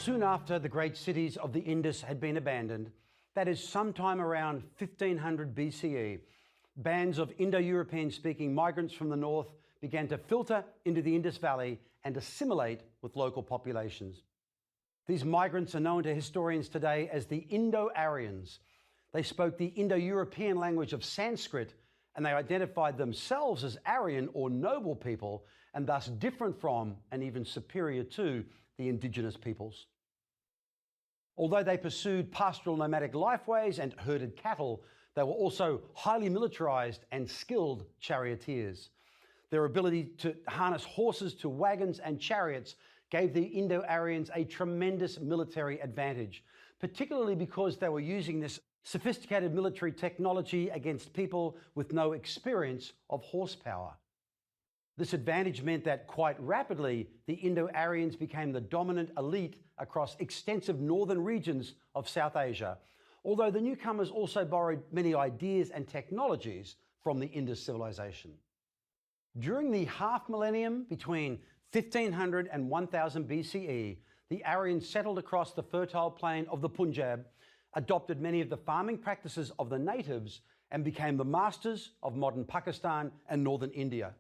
Soon after the great cities of the Indus had been abandoned, that is sometime around 1500 BCE, bands of Indo-European speaking migrants from the north began to filter into the Indus Valley and assimilate with local populations. These migrants are known to historians today as the Indo-Aryans. They spoke the Indo-European language of Sanskrit, and they identified themselves as Aryan or noble people, and thus different from and even superior to the indigenous peoples. Although they pursued pastoral nomadic lifeways and herded cattle, they were also highly militarized and skilled charioteers. Their ability to harness horses to wagons and chariots gave the Indo-Aryans a tremendous military advantage, particularly because they were using this sophisticated military technology against people with no experience of horsepower. This advantage meant that quite rapidly, the Indo-Aryans became the dominant elite across extensive northern regions of South Asia, although the newcomers also borrowed many ideas and technologies from the Indus civilization. During the half millennium between 1500 and 1000 BCE, the Aryans settled across the fertile plain of the Punjab, adopted many of the farming practices of the natives, and became the masters of modern Pakistan and northern India.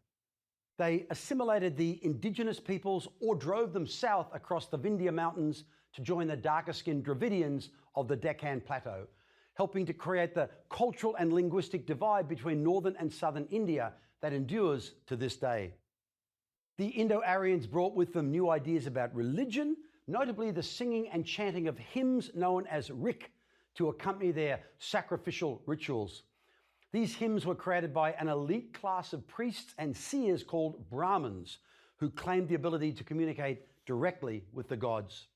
They assimilated the indigenous peoples or drove them south across the Vindhya Mountains to join the darker-skinned Dravidians of the Deccan Plateau, helping to create the cultural and linguistic divide between northern and southern India that endures to this day. The Indo-Aryans brought with them new ideas about religion, notably the singing and chanting of hymns known as rik to accompany their sacrificial rituals. These hymns were created by an elite class of priests and seers called Brahmins, who claimed the ability to communicate directly with the gods.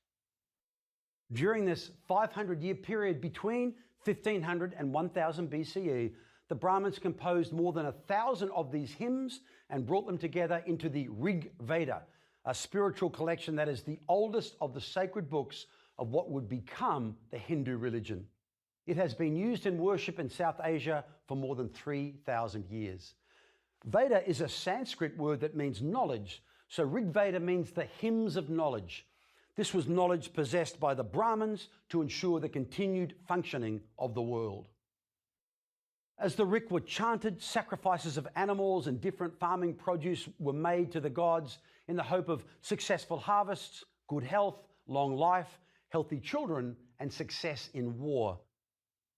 During this 500-year period between 1500 and 1000 BCE, the Brahmins composed more than 1,000 of these hymns and brought them together into the Rig Veda, a spiritual collection that is the oldest of the sacred books of what would become the Hindu religion. It has been used in worship in South Asia for more than 3,000 years. Veda is a Sanskrit word that means knowledge, so Rig Veda means the hymns of knowledge. This was knowledge possessed by the Brahmins to ensure the continued functioning of the world. As the Rik were chanted, sacrifices of animals and different farming produce were made to the gods in the hope of successful harvests, good health, long life, healthy children, and success in war.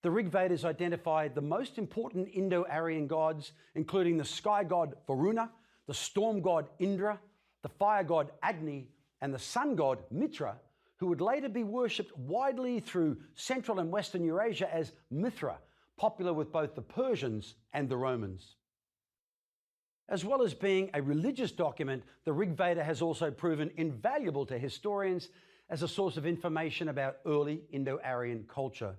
The Rig Vedas identified the most important Indo-Aryan gods, including the sky god Varuna, the storm god Indra, the fire god Agni, and the sun god Mitra, who would later be worshipped widely through Central and Western Eurasia as Mithra, popular with both the Persians and the Romans. As well as being a religious document, the Rig Veda has also proven invaluable to historians as a source of information about early Indo-Aryan culture.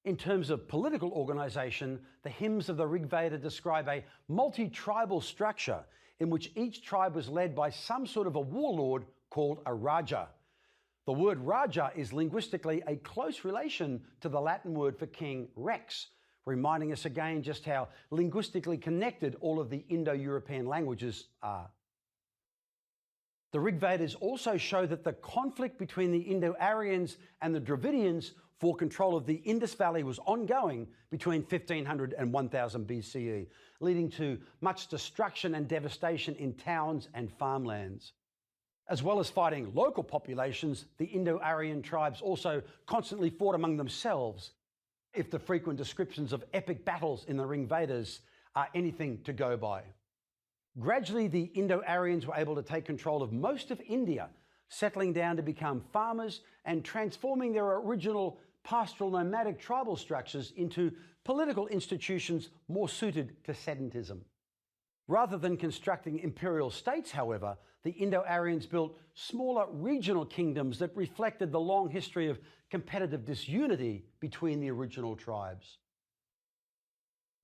In terms of political organization, the hymns of the Rig Veda describe a multi-tribal structure in which each tribe was led by some sort of a warlord called a Raja. The word Raja is linguistically a close relation to the Latin word for king, Rex, reminding us again just how linguistically connected all of the Indo-European languages are. The Rig Vedas also show that the conflict between the Indo-Aryans and the Dravidians for control of the Indus Valley was ongoing between 1500 and 1000 BCE, leading to much destruction and devastation in towns and farmlands. As well as fighting local populations, the Indo-Aryan tribes also constantly fought among themselves, if the frequent descriptions of epic battles in the Rig Vedas are anything to go by. Gradually, the Indo-Aryans were able to take control of most of India, settling down to become farmers and transforming their original pastoral nomadic tribal structures into political institutions more suited to sedentism. Rather than constructing imperial states, however, the Indo-Aryans built smaller regional kingdoms that reflected the long history of competitive disunity between the original tribes.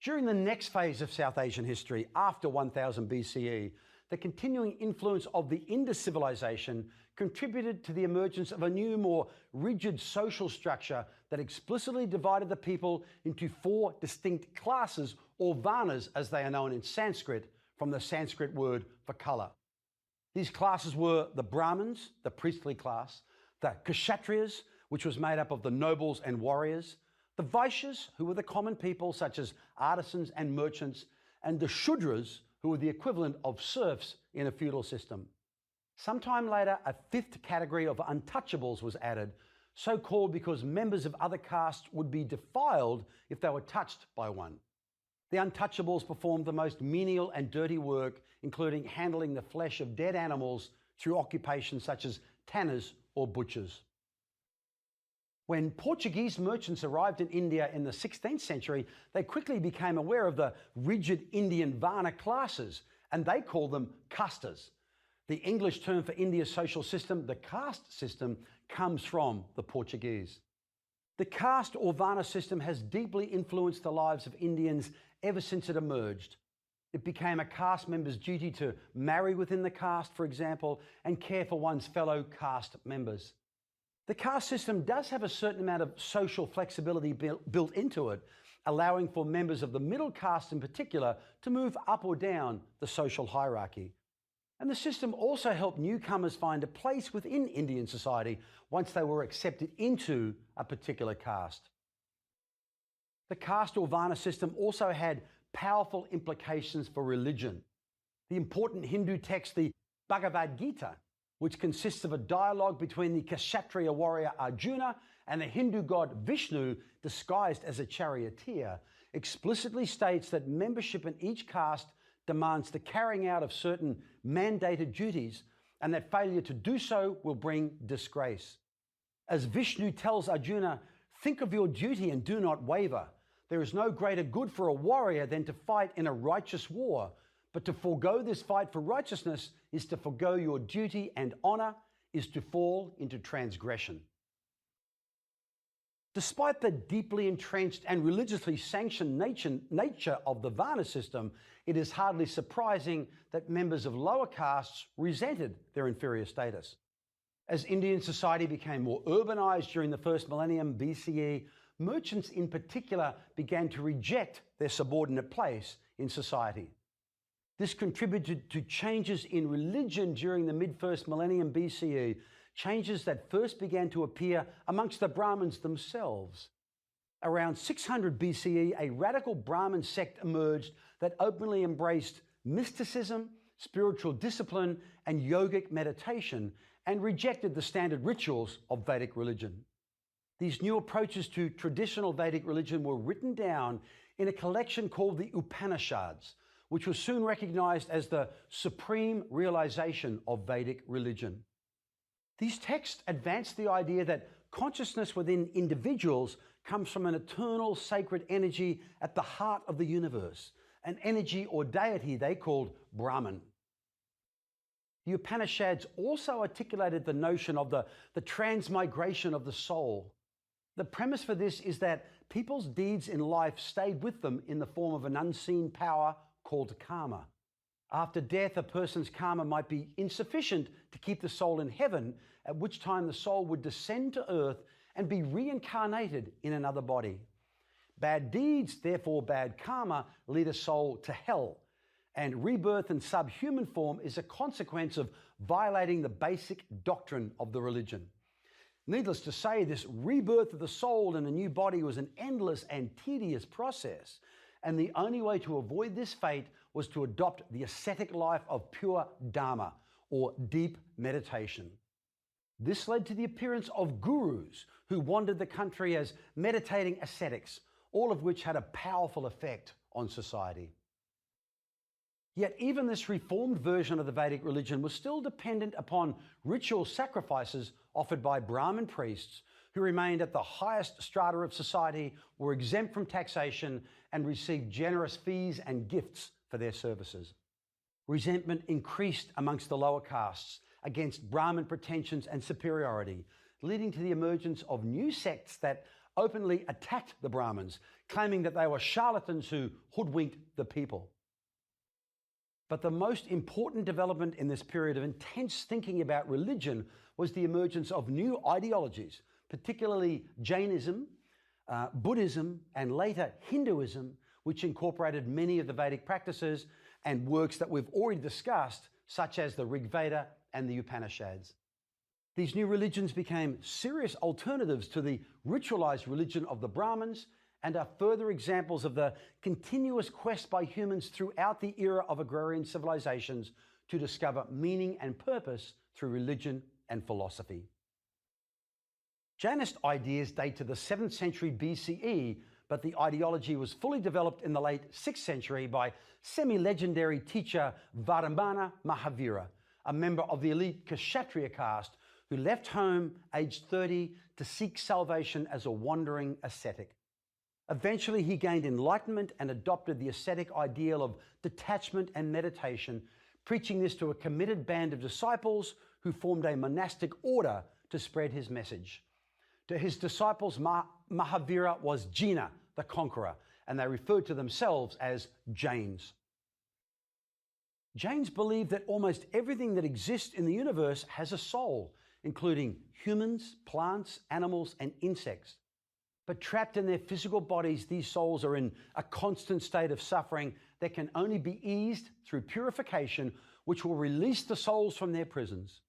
During the next phase of South Asian history, after 1000 BCE, the continuing influence of the Indus civilization contributed to the emergence of a new, more rigid social structure that explicitly divided the people into 4 distinct classes, or varnas as they are known in Sanskrit, from the Sanskrit word for color. These classes were the Brahmins, the priestly class, the Kshatriyas, which was made up of the nobles and warriors, the Vaishyas, who were the common people such as artisans and merchants, and the Shudras, who were the equivalent of serfs in a feudal system. Sometime later, a fifth category of untouchables was added, so called because members of other castes would be defiled if they were touched by one. The untouchables performed the most menial and dirty work, including handling the flesh of dead animals through occupations such as tanners or butchers. When Portuguese merchants arrived in India in the 16th century, they quickly became aware of the rigid Indian Varna classes, and they called them castas. The English term for India's social system, the caste system, comes from the Portuguese. The caste or Varna system has deeply influenced the lives of Indians ever since it emerged. It became a caste member's duty to marry within the caste, for example, and care for one's fellow caste members. The caste system does have a certain amount of social flexibility built into it, allowing for members of the middle caste in particular to move up or down the social hierarchy. And the system also helped newcomers find a place within Indian society once they were accepted into a particular caste. The caste or Varna system also had powerful implications for religion. The important Hindu text, the Bhagavad Gita, which consists of a dialogue between the Kshatriya warrior Arjuna and the Hindu god Vishnu disguised as a charioteer, explicitly states that membership in each caste demands the carrying out of certain mandated duties, and that failure to do so will bring disgrace. As Vishnu tells Arjuna, "Think of your duty and do not waver. There is no greater good for a warrior than to fight in a righteous war, but to forego this fight for righteousness is to forego your duty, and honor is to fall into transgression." Despite the deeply entrenched and religiously sanctioned nature of the Varna system, it is hardly surprising that members of lower castes resented their inferior status. As Indian society became more urbanized during the first millennium BCE, merchants in particular began to reject their subordinate place in society. This contributed to changes in religion during the mid-first millennium BCE, changes that first began to appear amongst the Brahmins themselves. Around 600 BCE, a radical Brahmin sect emerged that openly embraced mysticism, spiritual discipline, and yogic meditation, and rejected the standard rituals of Vedic religion. These new approaches to traditional Vedic religion were written down in a collection called the Upanishads, which was soon recognized as the supreme realization of Vedic religion. These texts advanced the idea that consciousness within individuals comes from an eternal sacred energy at the heart of the universe, an energy or deity they called Brahman. The Upanishads also articulated the notion of the transmigration of the soul. The premise for this is that people's deeds in life stayed with them in the form of an unseen power called karma. After death, a person's karma might be insufficient to keep the soul in heaven, at which time the soul would descend to earth and be reincarnated in another body. Bad deeds, therefore bad karma, lead a soul to hell, and rebirth in subhuman form is a consequence of violating the basic doctrine of the religion. Needless to say, this rebirth of the soul in a new body was an endless and tedious process, and the only way to avoid this fate was to adopt the ascetic life of pure Dharma, or deep meditation. This led to the appearance of gurus who wandered the country as meditating ascetics, all of which had a powerful effect on society. Yet even this reformed version of the Vedic religion was still dependent upon ritual sacrifices offered by Brahmin priests who remained at the highest strata of society, were exempt from taxation, and received generous fees and gifts for their services. Resentment increased amongst the lower castes against Brahmin pretensions and superiority, leading to the emergence of new sects that openly attacked the Brahmins, claiming that they were charlatans who hoodwinked the people. But the most important development in this period of intense thinking about religion was the emergence of new ideologies, particularly Jainism, Buddhism, and later Hinduism, which incorporated many of the Vedic practices and works that we've already discussed, such as the Rig Veda and the Upanishads. These new religions became serious alternatives to the ritualized religion of the Brahmins and are further examples of the continuous quest by humans throughout the era of agrarian civilizations to discover meaning and purpose through religion and philosophy. Jainist ideas date to the 7th century BCE, but the ideology was fully developed in the late 6th century by semi-legendary teacher Vajramana Mahavira, a member of the elite Kshatriya caste who left home aged 30 to seek salvation as a wandering ascetic. Eventually, he gained enlightenment and adopted the ascetic ideal of detachment and meditation, preaching this to a committed band of disciples who formed a monastic order to spread his message. To his disciples, Mahavira was Jina, the conqueror, and they referred to themselves as Jains. Jains believe that almost everything that exists in the universe has a soul, including humans, plants, animals, and insects. But trapped in their physical bodies, these souls are in a constant state of suffering that can only be eased through purification, which will release the souls from their prisons.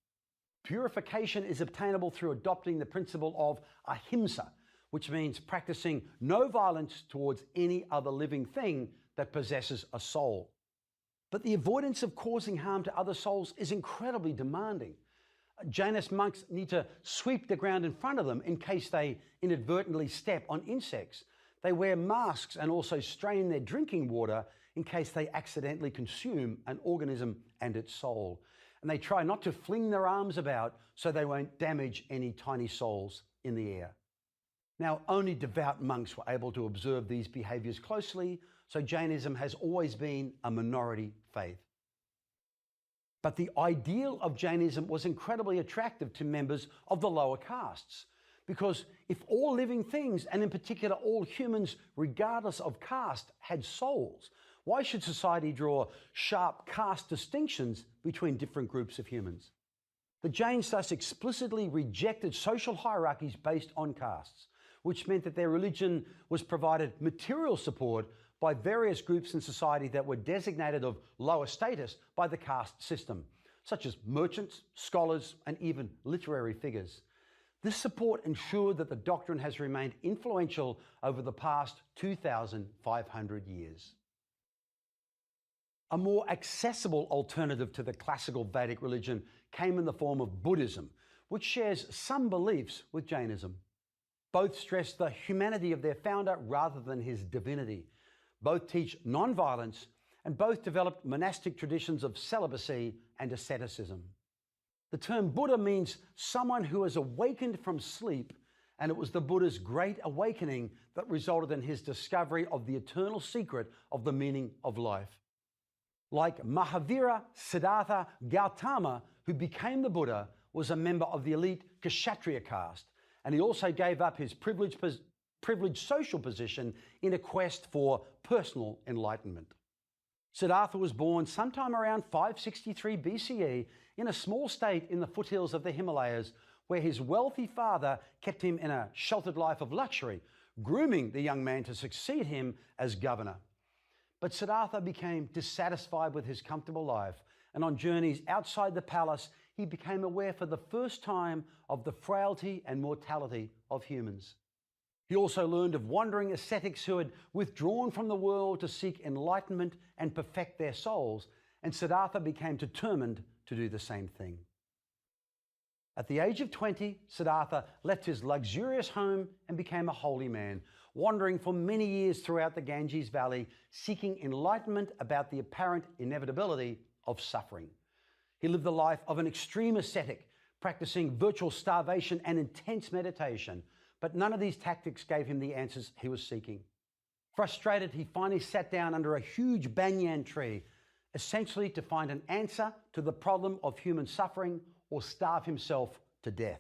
Purification is obtainable through adopting the principle of ahimsa, which means practicing no violence towards any other living thing that possesses a soul. But the avoidance of causing harm to other souls is incredibly demanding. Jainist monks need to sweep the ground in front of them in case they inadvertently step on insects. They wear masks and also strain their drinking water in case they accidentally consume an organism and its soul. And they try not to fling their arms about so they won't damage any tiny souls in the air. Now, only devout monks were able to observe these behaviors closely, so Jainism has always been a minority faith. But the ideal of Jainism was incredibly attractive to members of the lower castes, because if all living things, and in particular all humans, regardless of caste, had souls, why should society draw sharp caste distinctions between different groups of humans? The Jains thus explicitly rejected social hierarchies based on castes, which meant that their religion was provided material support by various groups in society that were designated of lower status by the caste system, such as merchants, scholars, and even literary figures. This support ensured that the doctrine has remained influential over the past 2,500 years. A more accessible alternative to the classical Vedic religion came in the form of Buddhism, which shares some beliefs with Jainism. Both stress the humanity of their founder rather than his divinity. Both teach non-violence, and both developed monastic traditions of celibacy and asceticism. The term Buddha means someone who has awakened from sleep, and it was the Buddha's great awakening that resulted in his discovery of the eternal secret of the meaning of life. Like Mahavira, Siddhartha Gautama, who became the Buddha, was a member of the elite Kshatriya caste, and he also gave up his privileged social position in a quest for personal enlightenment. Siddhartha was born sometime around 563 BCE in a small state in the foothills of the Himalayas, where his wealthy father kept him in a sheltered life of luxury, grooming the young man to succeed him as governor. But Siddhartha became dissatisfied with his comfortable life, and on journeys outside the palace, he became aware for the first time of the frailty and mortality of humans. He also learned of wandering ascetics who had withdrawn from the world to seek enlightenment and perfect their souls, and Siddhartha became determined to do the same thing. At the age of 20, Siddhartha left his luxurious home and became a holy man, wandering for many years throughout the Ganges Valley, seeking enlightenment about the apparent inevitability of suffering. He lived the life of an extreme ascetic, practicing virtual starvation and intense meditation, but none of these tactics gave him the answers he was seeking. Frustrated, he finally sat down under a huge banyan tree, essentially to find an answer to the problem of human suffering or starve himself to death.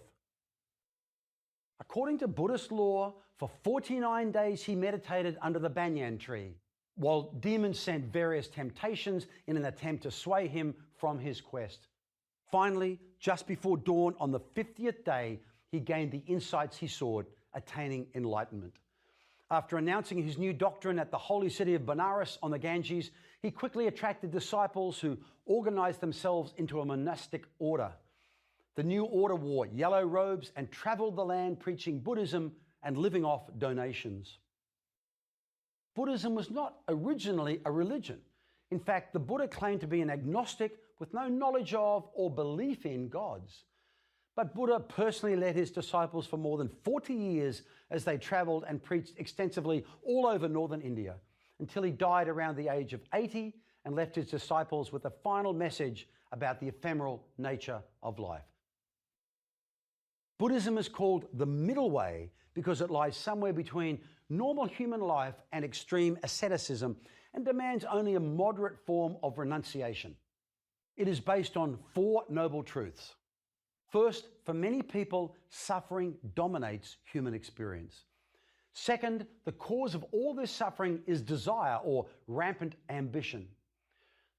According to Buddhist law, for 49 days he meditated under the banyan tree, while demons sent various temptations in an attempt to sway him from his quest. Finally, just before dawn on the 50th day, he gained the insights he sought, attaining enlightenment. After announcing his new doctrine at the holy city of Benares on the Ganges, he quickly attracted disciples who organized themselves into a monastic order. The new order wore yellow robes and traveled the land preaching Buddhism and living off donations. Buddhism was not originally a religion. In fact, the Buddha claimed to be an agnostic with no knowledge of or belief in gods. But Buddha personally led his disciples for more than 40 years as they traveled and preached extensively all over northern India, until he died around the age of 80 and left his disciples with a final message about the ephemeral nature of life. Buddhism is called the middle way because it lies somewhere between normal human life and extreme asceticism and demands only a moderate form of renunciation. It is based on 4 noble truths. First, for many people, suffering dominates human experience. Second, the cause of all this suffering is desire or rampant ambition.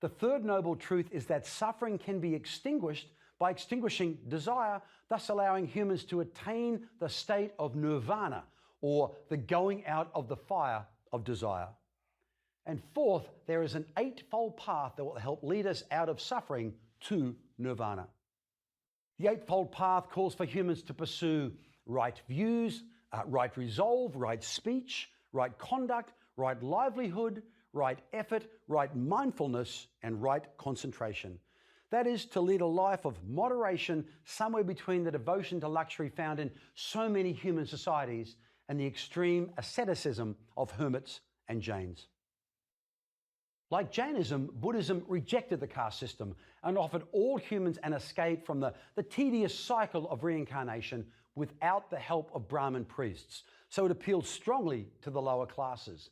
The third noble truth is that suffering can be extinguished by extinguishing desire, thus allowing humans to attain the state of nirvana, or the going out of the fire of desire. And fourth, there is an 8-fold path that will help lead us out of suffering to nirvana. The 8-fold path calls for humans to pursue right views, right resolve, right speech, right conduct, right livelihood, right effort, right mindfulness, and right concentration. That is, to lead a life of moderation somewhere between the devotion to luxury found in so many human societies and the extreme asceticism of hermits and Jains. Like Jainism, Buddhism rejected the caste system and offered all humans an escape from the tedious cycle of reincarnation without the help of Brahmin priests, so it appealed strongly to the lower classes.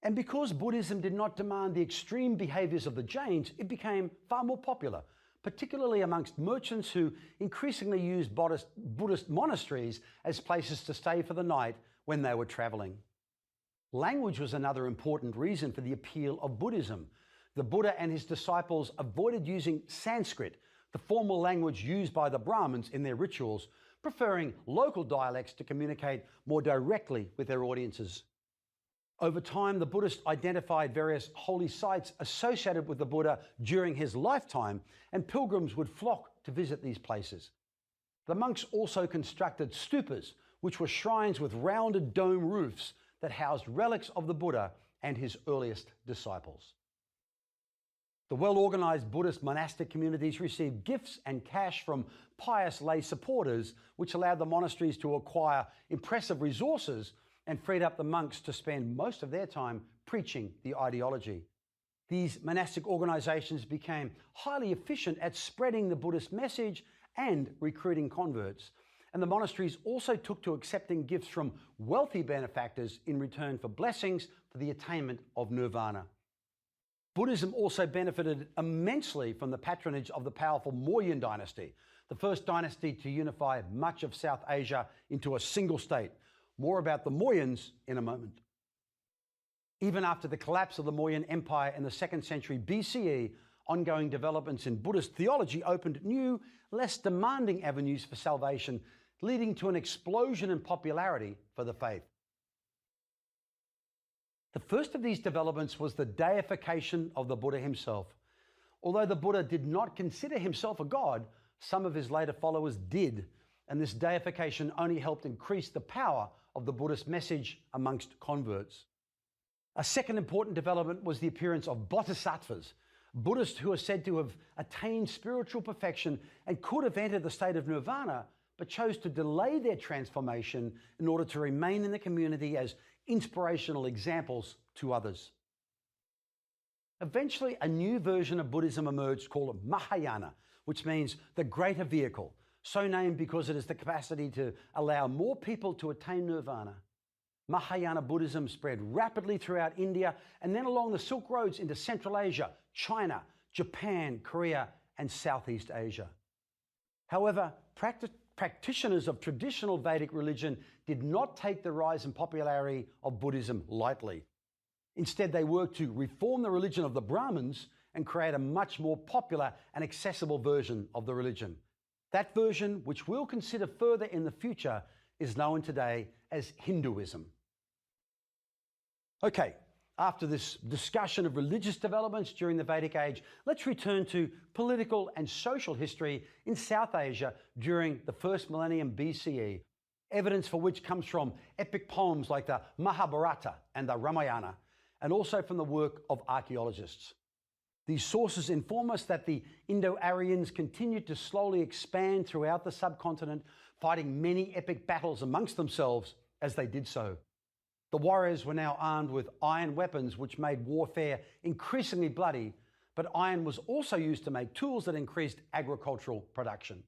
And because Buddhism did not demand the extreme behaviors of the Jains, it became far more popular, particularly amongst merchants who increasingly used Buddhist monasteries as places to stay for the night when they were traveling. Language was another important reason for the appeal of Buddhism. The Buddha and his disciples avoided using Sanskrit, the formal language used by the Brahmins in their rituals, preferring local dialects to communicate more directly with their audiences. Over time, the Buddhists identified various holy sites associated with the Buddha during his lifetime, and pilgrims would flock to visit these places. The monks also constructed stupas, which were shrines with rounded dome roofs that housed relics of the Buddha and his earliest disciples. The well-organized Buddhist monastic communities received gifts and cash from pious lay supporters, which allowed the monasteries to acquire impressive resources and freed up the monks to spend most of their time preaching the ideology. These monastic organizations became highly efficient at spreading the Buddhist message and recruiting converts. And the monasteries also took to accepting gifts from wealthy benefactors in return for blessings for the attainment of nirvana. Buddhism also benefited immensely from the patronage of the powerful Mauryan dynasty, the first dynasty to unify much of South Asia into a single state. More about the Mauryans in a moment. Even after the collapse of the Mauryan Empire in the 2nd century BCE, ongoing developments in Buddhist theology opened new, less demanding avenues for salvation, leading to an explosion in popularity for the faith. The first of these developments was the deification of the Buddha himself. Although the Buddha did not consider himself a god, some of his later followers did, and this deification only helped increase the power of the Buddhist message amongst converts. A second important development was the appearance of bodhisattvas, Buddhists who are said to have attained spiritual perfection and could have entered the state of nirvana, but chose to delay their transformation in order to remain in the community as inspirational examples to others. Eventually, a new version of Buddhism emerged called Mahayana, which means the greater vehicle, so named because it has the capacity to allow more people to attain nirvana. Mahayana Buddhism spread rapidly throughout India and then along the Silk Roads into Central Asia, China, Japan, Korea, and Southeast Asia. However, practitioners of traditional Vedic religion did not take the rise in popularity of Buddhism lightly. Instead, they worked to reform the religion of the Brahmins and create a much more popular and accessible version of the religion. That version, which we'll consider further in the future, is known today as Hinduism. Okay, After this discussion of religious developments during the Vedic Age, let's return to political and social history in South Asia during the first millennium BCE, evidence for which comes from epic poems like the Mahabharata and the Ramayana, and also from the work of archaeologists. These sources inform us that the Indo-Aryans continued to slowly expand throughout the subcontinent, fighting many epic battles amongst themselves as they did so. The warriors were now armed with iron weapons, which made warfare increasingly bloody, but iron was also used to make tools that increased agricultural production.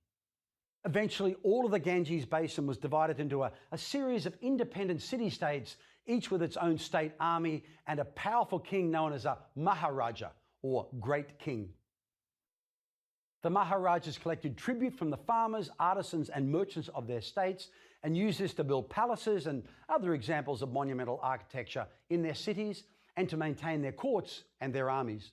Eventually, all of the Ganges Basin was divided into a series of independent city-states, each with its own state army and a powerful king known as a Maharaja, or Great King. The Maharajas collected tribute from the farmers, artisans, and merchants of their states and used this to build palaces and other examples of monumental architecture in their cities and to maintain their courts and their armies.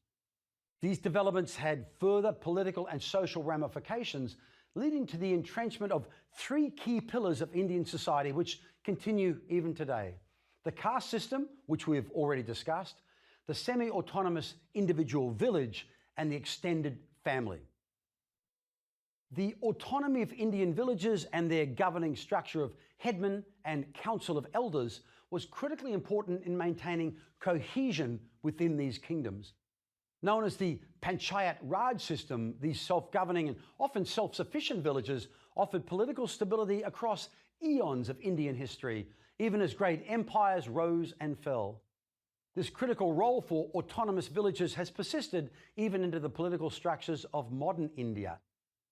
These developments had further political and social ramifications, leading to the entrenchment of three key pillars of Indian society which continue even today: the caste system, which we've already discussed, the semi-autonomous individual village, and the extended family. The autonomy of Indian villages and their governing structure of headmen and council of elders was critically important in maintaining cohesion within these kingdoms. Known as the Panchayat Raj system, these self-governing and often self-sufficient villages offered political stability across eons of Indian history, even as great empires rose and fell. This critical role for autonomous villages has persisted even into the political structures of modern India.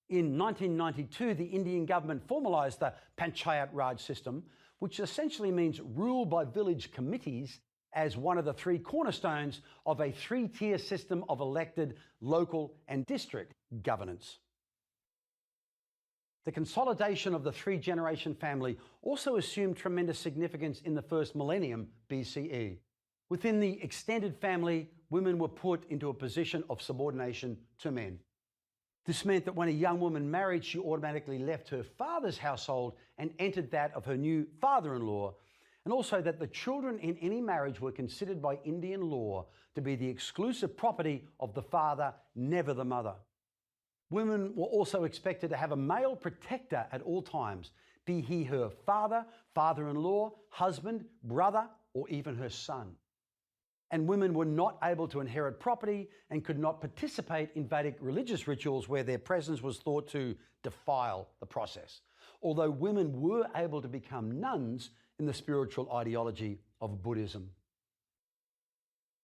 In 1992, the Indian government formalised the Panchayat Raj system, which essentially means rule by village committees, as one of the three cornerstones of a three-tier system of elected local and district governance. The consolidation of the three-generation family also assumed tremendous significance in the first millennium BCE. Within the extended family, women were put into a position of subordination to men. This meant that when a young woman married, she automatically left her father's household and entered that of her new father-in-law, and also that the children in any marriage were considered by Indian law to be the exclusive property of the father, never the mother. Women were also expected to have a male protector at all times, be he her father, father-in-law, husband, brother, or even her son. And women were not able to inherit property and could not participate in Vedic religious rituals where their presence was thought to defile the process, although women were able to become nuns in the spiritual ideology of Buddhism.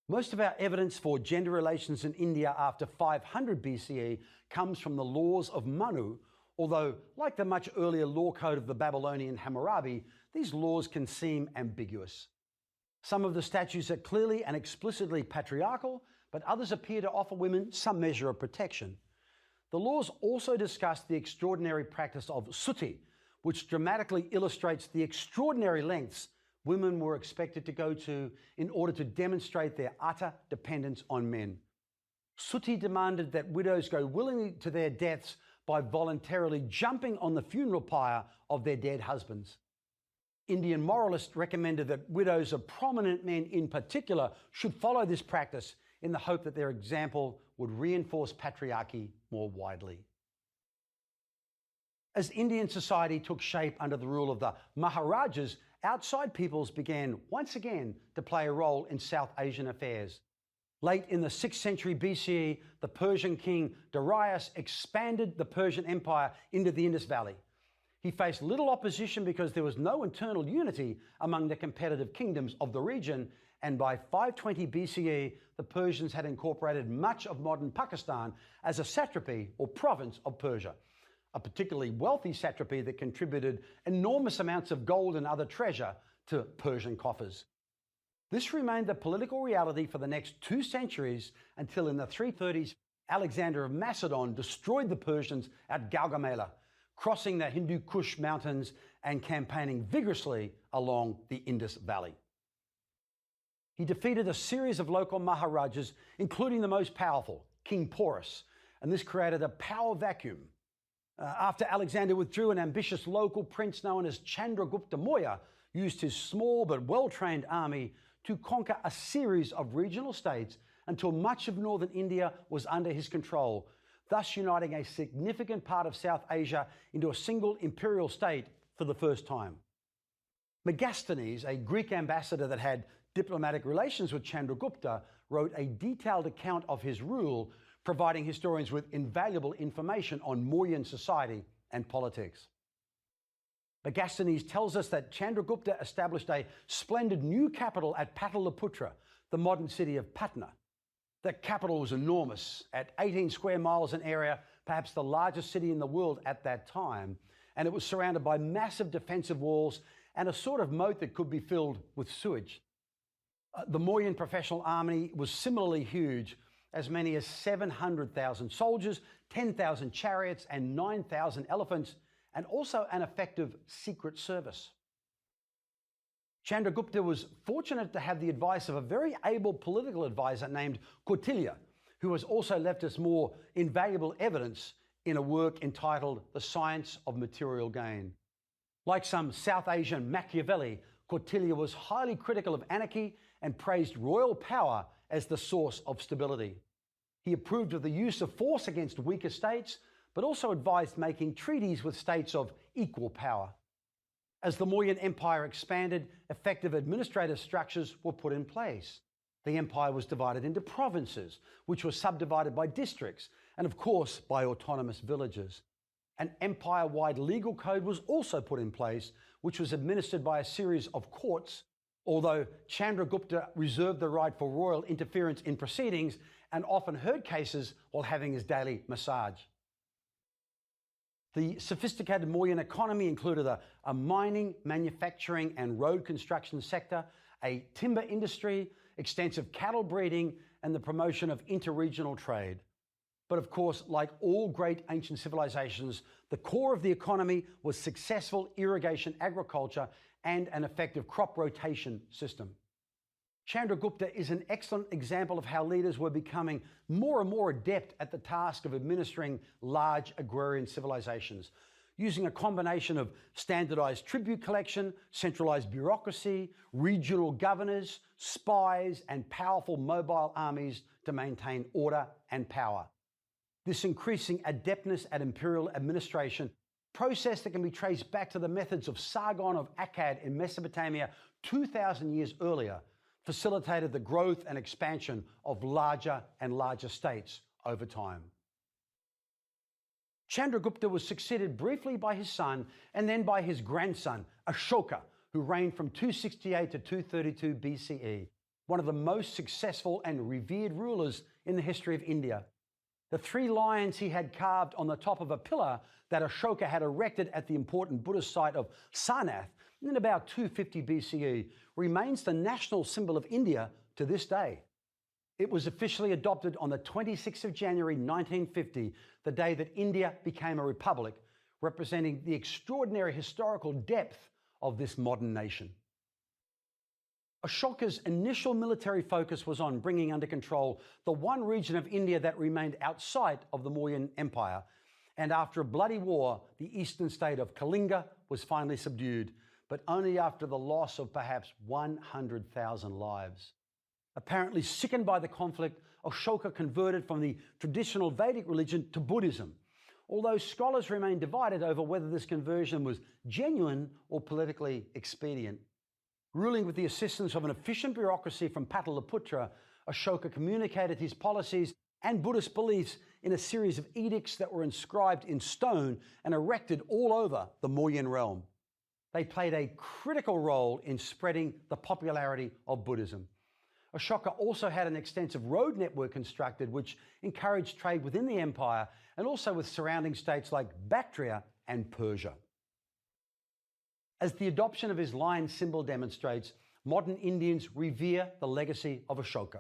Most of our evidence for gender relations in India after 500 BCE comes from the laws of Manu, although, like the much earlier law code of the Babylonian Hammurabi, these laws can seem ambiguous. Some of the statutes are clearly and explicitly patriarchal, but others appear to offer women some measure of protection. The laws also discuss the extraordinary practice of suti, which dramatically illustrates the extraordinary lengths women were expected to go to in order to demonstrate their utter dependence on men. Suti demanded that widows go willingly to their deaths by voluntarily jumping on the funeral pyre of their dead husbands. Indian moralists recommended that widows of prominent men in particular should follow this practice in the hope that their example would reinforce patriarchy more widely. As Indian society took shape under the rule of the Maharajas, outside peoples began once again to play a role in South Asian affairs. Late in the 6th century BCE, the Persian king Darius expanded the Persian Empire into the Indus Valley. He faced little opposition because there was no internal unity among the competitive kingdoms of the region, and by 520 BCE, the Persians had incorporated much of modern Pakistan as a satrapy or province of Persia, a particularly wealthy satrapy that contributed enormous amounts of gold and other treasure to Persian coffers. This remained the political reality for the next 2 centuries until in the 330s, Alexander of Macedon destroyed the Persians at Gaugamela, crossing the Hindu Kush mountains and campaigning vigorously along the Indus Valley. He defeated a series of local Maharajas, including the most powerful, King Porus, and this created a power vacuum. After Alexander withdrew, an ambitious local prince known as Chandragupta Maurya used his small but well-trained army to conquer a series of regional states until much of northern India was under his control, thus uniting a significant part of South Asia into a single imperial state for the first time. Megasthenes, a Greek ambassador that had diplomatic relations with Chandragupta, wrote a detailed account of his rule, providing historians with invaluable information on Mauryan society and politics. Megasthenes tells us that Chandragupta established a splendid new capital at Pataliputra, the modern city of Patna. The capital was enormous, at 18 square miles in area, perhaps the largest city in the world at that time, and it was surrounded by massive defensive walls and a sort of moat that could be filled with sewage. The Mauryan professional army was similarly huge, as many as 700,000 soldiers, 10,000 chariots, and 9,000 elephants, and also an effective secret service. Chandragupta was fortunate to have the advice of a very able political advisor named Kautilya, who has also left us more invaluable evidence in a work entitled The Science of Material Gain. Like some South Asian Machiavelli, Kautilya was highly critical of anarchy and praised royal power as the source of stability. He approved of the use of force against weaker states, but also advised making treaties with states of equal power. As the Mauryan Empire expanded, effective administrative structures were put in place. The empire was divided into provinces, which were subdivided by districts, and of course by autonomous villages. An empire-wide legal code was also put in place, which was administered by a series of courts, although Chandragupta reserved the right for royal interference in proceedings and often heard cases while having his daily massage. The sophisticated Mauryan economy included a mining, manufacturing and road construction sector, a timber industry, extensive cattle breeding, and the promotion of interregional trade. But of course, like all great ancient civilizations, the core of the economy was successful irrigation agriculture and an effective crop rotation system. Chandragupta is an excellent example of how leaders were becoming more and more adept at the task of administering large agrarian civilizations, using a combination of standardized tribute collection, centralized bureaucracy, regional governors, spies, and powerful mobile armies to maintain order and power. This increasing adeptness at imperial administration, process that can be traced back to the methods of Sargon of Akkad in Mesopotamia 2,000 years earlier, facilitated the growth and expansion of larger and larger states over time. Chandragupta was succeeded briefly by his son and then by his grandson, Ashoka, who reigned from 268 to 232 BCE, one of the most successful and revered rulers in the history of India. The 3 lions he had carved on the top of a pillar that Ashoka had erected at the important Buddhist site of Sarnath in about 250 BCE remains the national symbol of India to this day. It was officially adopted on the 26th of January 1950, the day that India became a republic, representing the extraordinary historical depth of this modern nation. Ashoka's initial military focus was on bringing under control the one region of India that remained outside of the Mauryan Empire, and after a bloody war, the eastern state of Kalinga was finally subdued, but only after the loss of perhaps 100,000 lives. Apparently sickened by the conflict, Ashoka converted from the traditional Vedic religion to Buddhism, although scholars remain divided over whether this conversion was genuine or politically expedient. Ruling with the assistance of an efficient bureaucracy from Pataliputra, Ashoka communicated his policies and Buddhist beliefs in a series of edicts that were inscribed in stone and erected all over the Mauryan realm. They played a critical role in spreading the popularity of Buddhism. Ashoka also had an extensive road network constructed which encouraged trade within the empire and also with surrounding states like Bactria and Persia. As the adoption of his lion symbol demonstrates, modern Indians revere the legacy of Ashoka.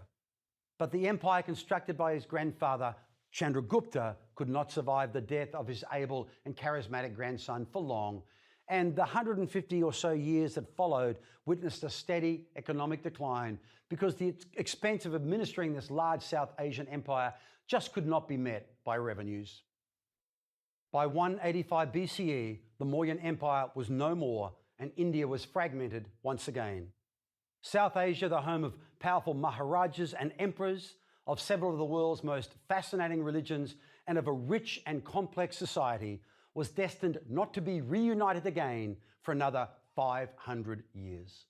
But the empire constructed by his grandfather, Chandragupta, could not survive the death of his able and charismatic grandson for long, and the 150 or so years that followed witnessed a steady economic decline because the expense of administering this large South Asian empire just could not be met by revenues. By 185 BCE, the Mauryan Empire was no more and India was fragmented once again. South Asia, the home of powerful Maharajas and emperors, of several of the world's most fascinating religions, and of a rich and complex society, was destined not to be reunited again for another 500 years.